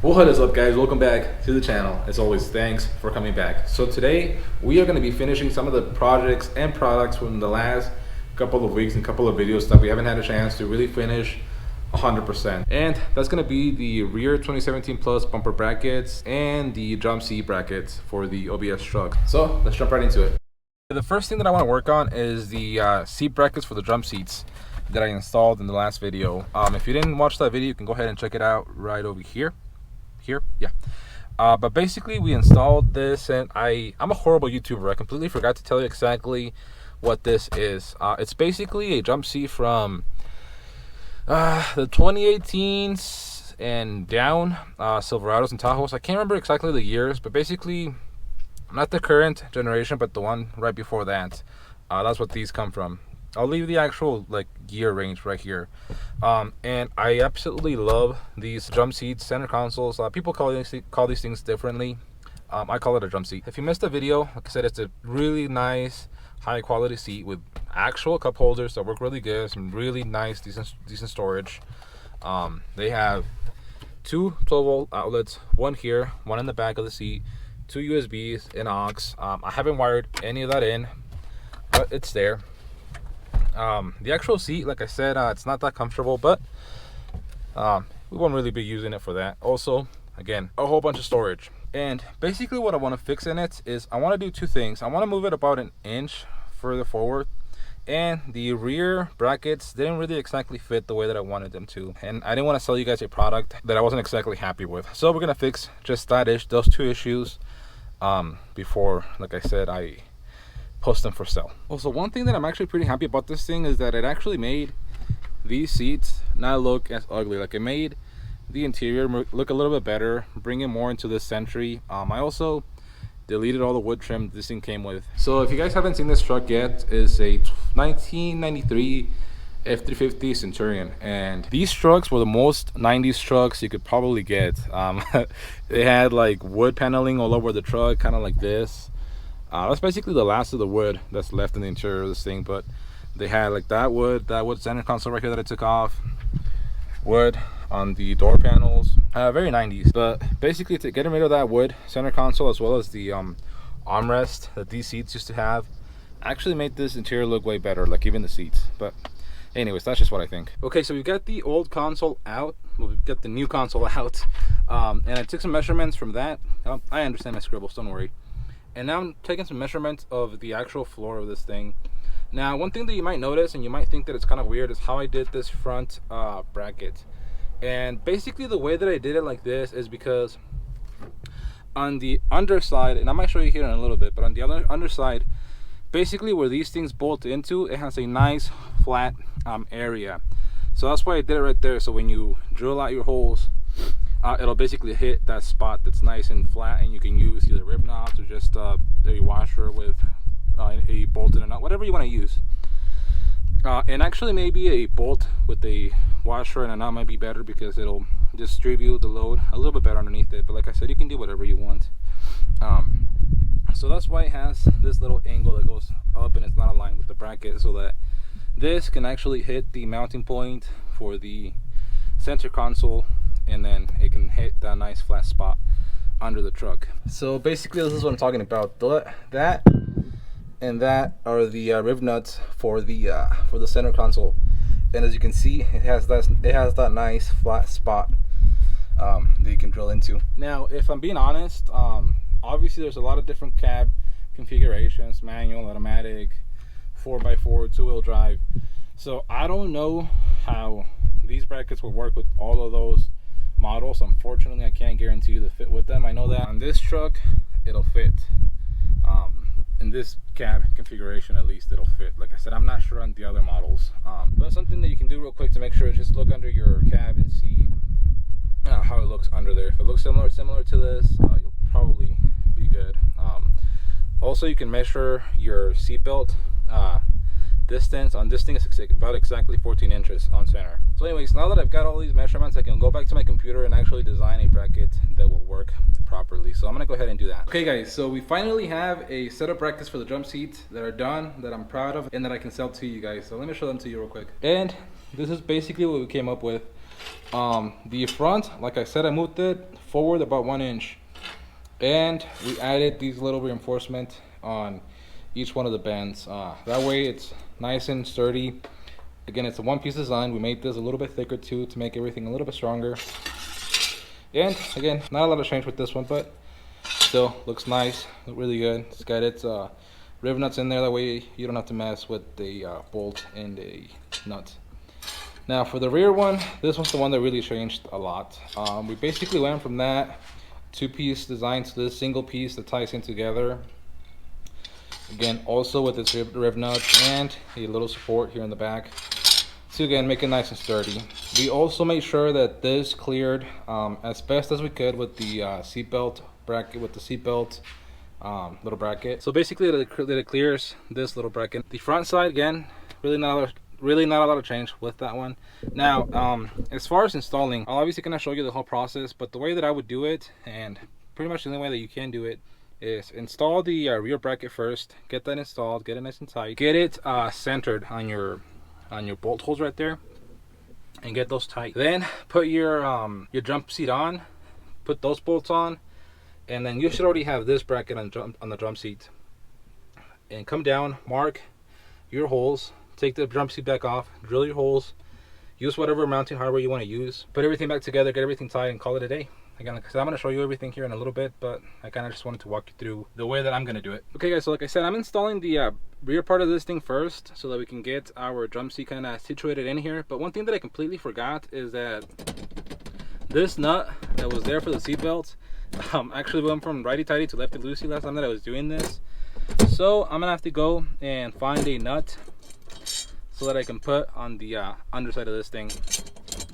What is up, guys? Welcome back to the channel. As always, thanks for coming back. So today we are going to be finishing some of the projects and products from the last couple of weeks and couple of videos that we haven't had a chance to really finish 100%. And that's going to be the rear 2017 Plus bumper brackets and the drum seat brackets for the OBS truck. So let's jump right into it. The first thing that I want to work on is the seat brackets for the drum seats that I installed in the last video. If you didn't watch that video, you can go ahead and check it out right over here. But basically we installed this, and I'm a horrible YouTuber. I completely forgot to tell you exactly what this is. It's basically a drum seat from the 2018s and down, Silverados and Tahoes. I can't remember exactly the years, but basically not the current generation, but the one right before that. That's what these come from. I'll leave the actual year range right here. And I absolutely love these drum seats, center consoles. People call these things differently. I call it a drum seat. If you missed the video, like I said, it's a really nice, high quality seat with actual cup holders that work really good. Some really nice, decent storage. They have two 12-volt outlets, one here, one in the back of the seat, two USBs, and aux. I haven't wired any of that in, but it's there. The actual seat, like I said, it's not that comfortable, but we won't really be using it for that. Also, again, a whole bunch of storage. And basically what I want to fix in it is I want to do two things. I want to move it about an inch further forward, and the rear brackets didn't really exactly fit the way that I wanted them to, and I didn't want to sell you guys a product that I wasn't exactly happy with. So we're gonna fix just those two issues before, like I said, I post them for sale. Also, one thing that I'm actually pretty happy about this thing is that it actually made these seats not look as ugly. Like, it made the interior look a little bit better, bringing more into this century. I also deleted all the wood trim this thing came with. So if you guys haven't seen this truck yet, it's a 1993 F350 Centurion, and these trucks were the most 90s trucks you could probably get. They had like wood paneling all over the truck, kind of like this. That's basically the last of the wood that's left in the interior of this thing, but they had like that wood center console right here that I took off, wood on the door panels, very 90s. But basically, to getting rid of that wood center console, as well as the armrest that these seats used to have, actually made this interior look way better, like even the seats. But anyways, that's just what I think. Okay, so we've got the old console out, we've got the new console out, and I took some measurements from that. I understand my scribbles, don't worry. And now I'm taking some measurements of the actual floor of this thing. Now, one thing that you might notice, and you might think that it's kind of weird, is how I did this front bracket. And basically the way that I did it like this is because on the underside, and I might show you here in a little bit, but on the underside, basically where these things bolt into, it has a nice flat area. So that's why I did it right there. So when you drill out your holes, it'll basically hit that spot that's nice and flat, and you can use either rib knobs or just a washer with a bolt and a nut, whatever you want to use. And actually maybe a bolt with a washer and a nut might be better, because it'll distribute the load a little bit better underneath it. But like I said, you can do whatever you want. So that's why it has this little angle that goes up and it's not aligned with the bracket, so that this can actually hit the mounting point for the center console, and then it can hit that nice flat spot under the truck. So basically this is what I'm talking about. That and that are the rib nuts for the center console, and as you can see, it has that nice flat spot that you can drill into. Now, if I'm being honest, obviously there's a lot of different cab configurations: manual, automatic, 4x4, two-wheel drive. So I don't know how these brackets will work with all of those models. Unfortunately, I can't guarantee you the fit with them. I know that on this truck it'll fit. In this cab configuration, at least, it'll fit. Like I said, I'm not sure on the other models, but something that you can do real quick to make sure is just look under your cab and see how it looks under there. If it looks similar to this, you'll probably be good. Also, you can measure your seatbelt distance on this thing. Is about exactly 14 inches on center. So anyways, now that I've got all these measurements, I can go back to my computer and actually design a bracket that will work properly. So I'm gonna go ahead and do that. Okay guys, so we finally have a set of brackets for the drum seats that are done, that I'm proud of, and that I can sell to you guys. So let me show them to you real quick. And this is basically what we came up with. The front, like I said, I moved it forward about 1 inch, and we added these little reinforcement on each one of the bends. That way it's nice and sturdy. Again, it's a one-piece design. We made this a little bit thicker too to make everything a little bit stronger. And again, not a lot of change with this one, but still looks nice, look really good. It's got its riv nuts in there, that way you don't have to mess with the bolt and the nuts. Now for the rear one, this was the one that really changed a lot. We basically went from that two-piece design to this single piece that ties in together. Again, also with its riv nuts and a little support here in the back to again make it nice and sturdy. We also made sure that this cleared as best as we could with the seatbelt bracket, with the seatbelt little bracket. So basically it clears this little bracket. The front side, again, really not a lot of change with that one. Now as far as installing, I'll obviously gonna show you the whole process, but the way that I would do it, and pretty much the only way that you can do it, is install the rear bracket first, get that installed, get it nice and tight, get it centered on your bolt holes right there, and get those tight. Then put your jump seat on, put those bolts on, and then you should already have this bracket on the jump seat. And come down, mark your holes, take the jump seat back off, drill your holes, use whatever mounting hardware you want to use, put everything back together, get everything tight, and call it a day. Again, like I said, I'm going to show you everything here in a little bit, but I kind of just wanted to walk you through the way that I'm going to do it. Okay guys, so like I said, I'm installing the rear part of this thing first so that we can get our jump seat kind of situated in here. But one thing that I completely forgot is that this nut that was there for the seatbelt actually went from righty-tighty to lefty-loosey last time that I was doing this. So I'm going to have to go and find a nut so that I can put on the underside of this thing.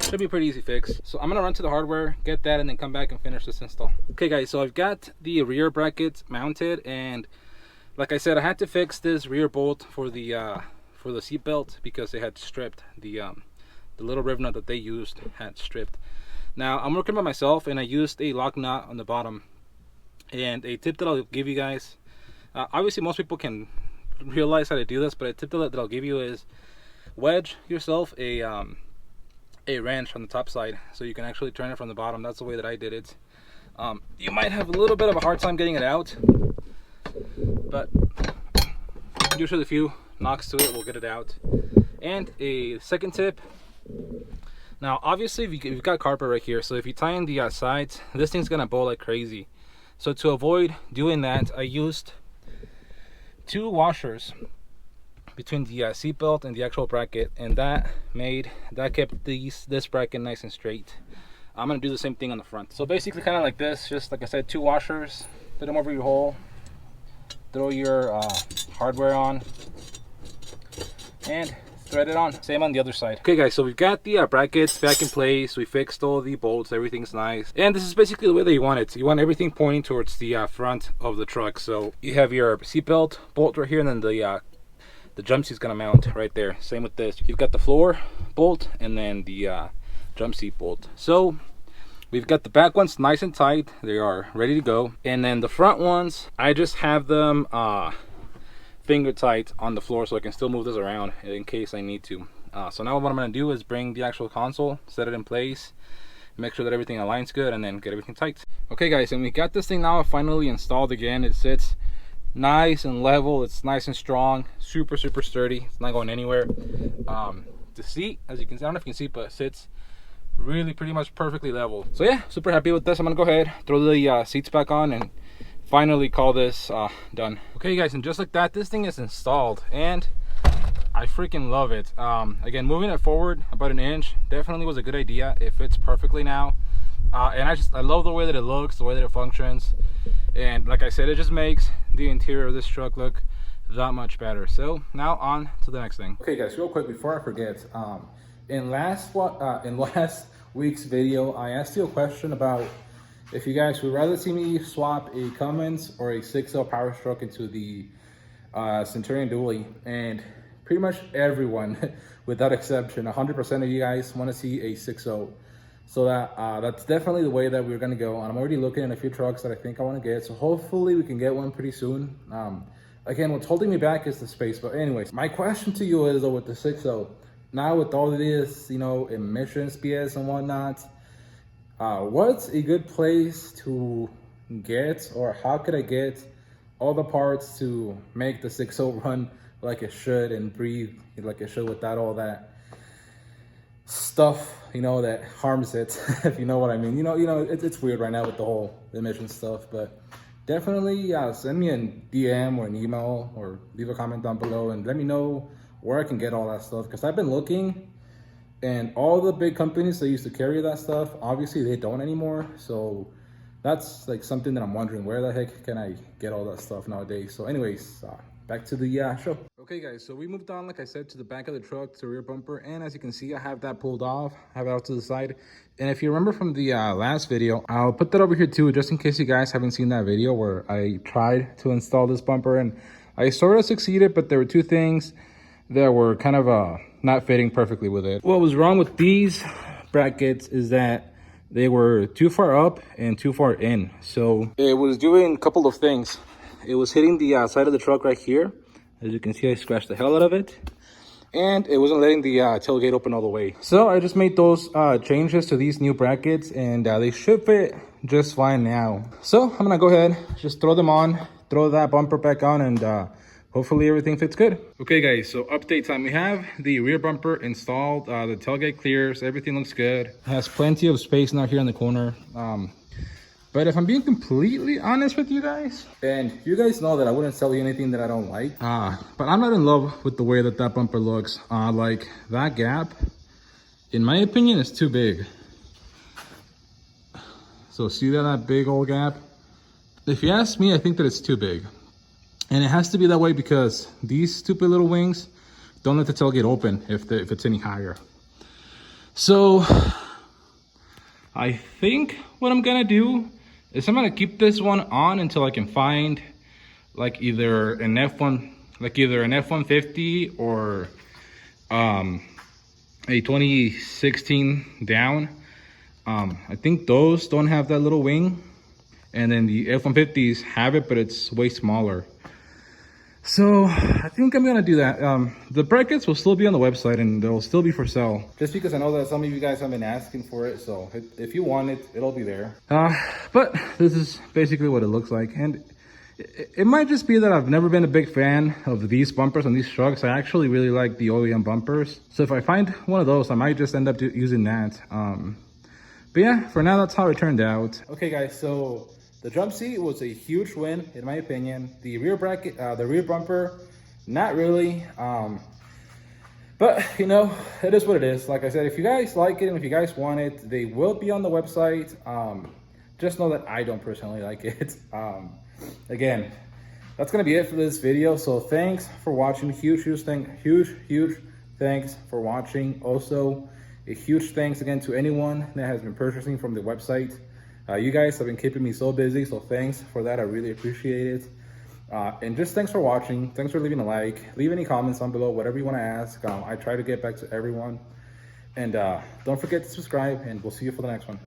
Should be a pretty easy fix. So I'm gonna run to the hardware, get that, and then come back and finish this install. Okay guys, so I've got the rear brackets mounted, and like I said, I had to fix this rear bolt for the seat belt because they had stripped the little riv nut that they used had stripped. Now I'm working by myself, and I used a lock nut on the bottom. And a tip that I'll give you guys, obviously most people can realize how to do this, but a tip that I'll give you is wedge yourself a wrench on the top side so you can actually turn it from the bottom. That's the way that I did it. You might have a little bit of a hard time getting it out, but usually a few knocks to it will get it out. And a second tip, now obviously if you've got carpet right here, so if you tie in the sides, this thing's gonna bow like crazy. So to avoid doing that, I used 2 washers between the seat belt and the actual bracket, and that kept this bracket nice and straight. I'm gonna do the same thing on the front. So basically kind of like this, just like I said, 2 washers, put them over your hole, throw your hardware on, and thread it on. Same on the other side. Okay guys, so we've got the brackets back in place, we fixed all the bolts, everything's nice, and this is basically the way that you want it. You want everything pointing towards the front of the truck. So you have your seatbelt bolt right here, and then the jump seat's gonna mount right there. Same with this. You've got the floor bolt and then the jump seat bolt. So we've got the back ones nice and tight. They are ready to go. And then the front ones, I just have them finger tight on the floor so I can still move this around in case I need to. So now what I'm gonna do is bring the actual console, set it in place, make sure that everything aligns good, and then get everything tight. Okay guys, and we got this thing now finally installed again. It sits nice and level, it's nice and strong, super sturdy, it's not going anywhere. The seat, as you can see, I don't know if you can see, but it sits really pretty much perfectly level. So yeah, super happy with this. I'm gonna go ahead, throw the seats back on, and finally call this done. Okay guys, and just like that, this thing is installed, and I freaking love it. Again, moving it forward about 1 inch definitely was a good idea. It fits perfectly now, and I love the way that it looks, the way that it functions. And like I said, it just makes the interior of this truck look that much better. So now on to the next thing. Okay guys, real quick before I forget, in last week's video, I asked you a question about if you guys would rather see me swap a Cummins or a 6.0 POWERSTROKE into the Centurion dually, and pretty much everyone, without exception, 100% of you guys want to see a 6.0. So that's definitely the way that we're gonna go. And I'm already looking at a few trucks that I think I want to get. So hopefully we can get one pretty soon. Again, what's holding me back is the space. But anyways, my question to you is, though, with the 6.0, now with all of this, you know, emissions BS and whatnot, what's a good place to get, or how could I get all the parts to make the 6.0 run like it should and breathe like it should without all that stuff, you know, that harms it, if you know what I mean. You know, it's weird right now with the whole emission stuff, but definitely send me a DM or an email or leave a comment down below and let me know where I can get all that stuff, because I've been looking and all the big companies that used to carry that stuff, obviously they don't anymore. So that's like something that I'm wondering, where the heck can I get all that stuff nowadays? So anyways, back to the show. Okay guys, so we moved on, like I said, to the back of the truck, to the rear bumper, and as you can see, I have that pulled off, I have it out to the side. And if you remember from the last video, I'll put that over here too, just in case you guys haven't seen that video where I tried to install this bumper and I sort of succeeded, but there were two things that were kind of not fitting perfectly with it. What was wrong with these brackets is that they were too far up and too far in. So it was doing a couple of things. It was hitting the side of the truck right here. As you can see, I scratched the hell out of it. And it wasn't letting the tailgate open all the way. So I just made those changes to these new brackets, and they should fit just fine now. So I'm gonna go ahead, just throw them on, throw that bumper back on, and hopefully everything fits good. Okay guys, so update time. We have the rear bumper installed, the tailgate clears, everything looks good. It has plenty of space now here in the corner. But if I'm being completely honest with you guys, and you guys know that I wouldn't sell you anything that I don't like, but I'm not in love with the way that that bumper looks. Like that gap, in my opinion, is too big. So see that big old gap? If you ask me, I think that it's too big. And it has to be that way because these stupid little wings don't let the tailgate open if it's any higher. So I think what I'm gonna do is I'm gonna keep this one on until I can find like either an F-150 or a 2016 down. I think those don't have that little wing, and then the F-150s have it, but it's way smaller. So I think I'm gonna do that. The brackets will still be on the website and they'll still be for sale. Just because I know that some of you guys have been asking for it, so if you want it, it'll be there. But this is basically what it looks like. And it might just be that I've never been a big fan of these bumpers on these trucks. I actually really like the OEM bumpers. So if I find one of those, I might just end up using that. But yeah, for now, that's how it turned out. Okay guys, so the jump seat was a huge win, in my opinion. The rear bracket, the rear bumper, not really. But, you know, it is what it is. Like I said, if you guys like it and if you guys want it, they will be on the website. Just know that I don't personally like it. Again, that's going to be it for this video. So thanks for watching. Huge thanks for watching. Also, a huge thanks again to anyone that has been purchasing from the website. You guys have been keeping me so busy, so thanks for that. I really appreciate it. And just thanks for watching. Thanks for leaving a like. Leave any comments down below, whatever you want to ask. I try to get back to everyone. And don't forget to subscribe, and we'll see you for the next one.